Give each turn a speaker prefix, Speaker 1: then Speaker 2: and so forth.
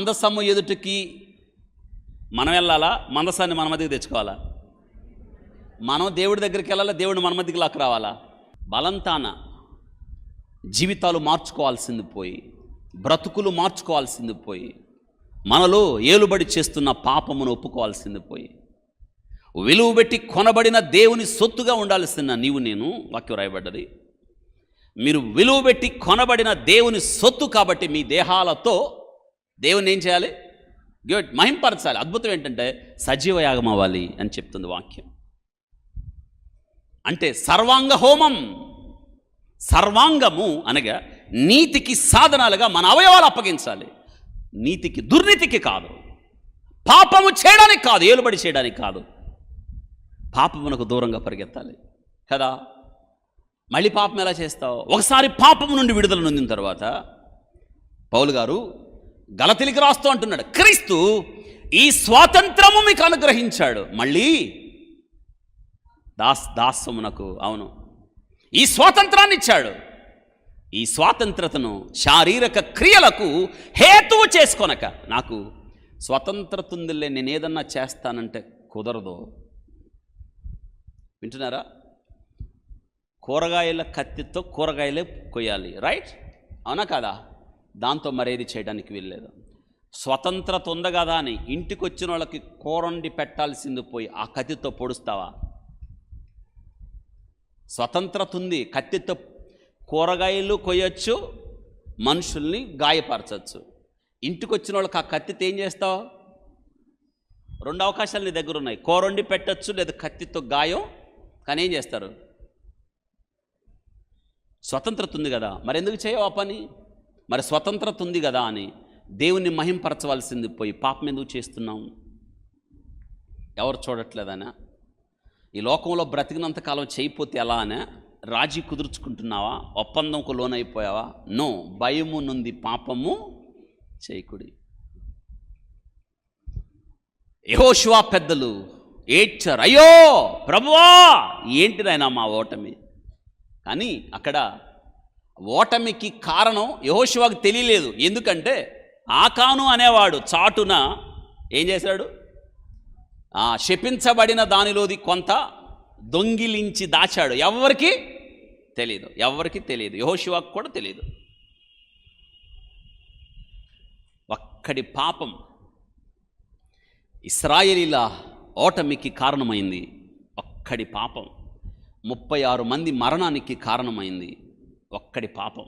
Speaker 1: మందసము ఎదుటికి మనం వెళ్ళాలా, మందసాన్ని మన మధ్యకి తెచ్చుకోవాలా? మనం దేవుడి దగ్గరికి వెళ్ళాలా, దేవుడు మన మధ్యకి లాక్ రావాలా? బలంతాన జీవితాలు మార్చుకోవాల్సింది పోయి, బ్రతుకులు మార్చుకోవాల్సింది పోయి, మనలో ఏలుబడి చేస్తున్న పాపమును ఒప్పుకోవాల్సింది పోయి, విలువ పెట్టి కొనబడిన దేవుని సొత్తుగా ఉండాల్సిన నీవు నేను, వాక్యం రాయబడ్డది. మీరు విలువ పెట్టి కొనబడిన దేవుని సొత్తు కాబట్టి మీ దేహాలతో దేవుని ఏం చేయాలి? మహింపరచాలి. అద్భుతం ఏంటంటే సజీవ యాగం అవ్వాలి అని చెప్తుంది వాక్యం. అంటే సర్వాంగ హోమం, సర్వాంగము అనగా నీతికి సాధనాలుగా మన అవయవాలు అప్పగించాలి. నీతికి, దుర్నీతికి కాదు, పాపము చేయడానికి కాదు, ఏలుబడి చేయడానికి కాదు, పాపమునకు దూరంగా పరిగెత్తాలి కదా. మళ్ళీ పాపం ఎలా చేస్తావు? ఒకసారి పాపము నుండి విడుదల నొందిన తర్వాత పౌలు గారు గలతీయులకు రాస్తూ అంటున్నాడు, క్రీస్తు ఈ స్వాతంత్రము మీకు అనుగ్రహించాడు. మళ్ళీ దాస్యమునకు, అవును, ఈ స్వాతంత్రాన్ని ఇచ్చాడు. ఈ స్వాతంత్రతను శారీరక క్రియలకు హేతువు చేసుకొనక, నాకు స్వతంత్రత ఉందిలే నేను ఏదన్నా చేస్తానంటే కుదరదు. వింటున్నారా? కూరగాయల కత్తితో కూరగాయలే కొయ్యాలి, రైట్? అవునా కదా? దాంతో మరేది చేయడానికి వీల్లేదు. స్వతంత్రత ఉంది కదా అని ఇంటికి వచ్చిన వాళ్ళకి కూరండి పెట్టాల్సింది పోయి ఆ కత్తితో పొడుస్తావా? స్వతంత్రత ఉంది, కత్తితో కూరగాయలు కొయ్యొచ్చు, మనుషుల్ని గాయపరచచ్చు. ఇంటికి వచ్చిన వాళ్ళకి ఆ కత్తితో ఏం చేస్తావు? రెండు అవకాశాలు నీ దగ్గర ఉన్నాయి, కూరండి పెట్టచ్చు లేదా కత్తితో గాయం. కానీ ఏం చేస్తారు? స్వతంత్రత ఉంది కదా, మరి ఎందుకు చేయవు ఆ పని? మరి స్వతంత్రత ఉంది కదా అని దేవుణ్ణి మహింపరచవలసింది పోయి పాపం ఎందుకు చేస్తున్నాం? ఎవరు చూడట్లేదనా? ఈ లోకంలో బ్రతికినంతకాలం చేయకపోతే ఎలా అనే రాజీ కుదుర్చుకుంటున్నావా? ఒప్పందంకు లోనైపోయావా? నో, భయము నుండి పాపము చేయకుడి. యెహోషువ పెద్దలు ఏడ్చారు, అయ్యో ప్రభువా ఏంటి నాయనా మా ఓటమి. కానీ అక్కడ ఓటమికి కారణం యెహోషువకు తెలియలేదు. ఎందుకంటే ఆకాను అనేవాడు చాటున ఏం చేశాడు? శపించబడిన దానిలోది కొంత దొంగిలించి దాచాడు. ఎవరికి తెలియదు, ఎవరికి తెలియదు, యెహోషువకు కూడా తెలియదు. ఒక్కడి పాపం ఇశ్రాయేలీల ఓటమికి కారణమైంది. ఒక్కడి పాపం 36 మంది మరణానికి కారణమైంది. ఒక్కడి పాపం.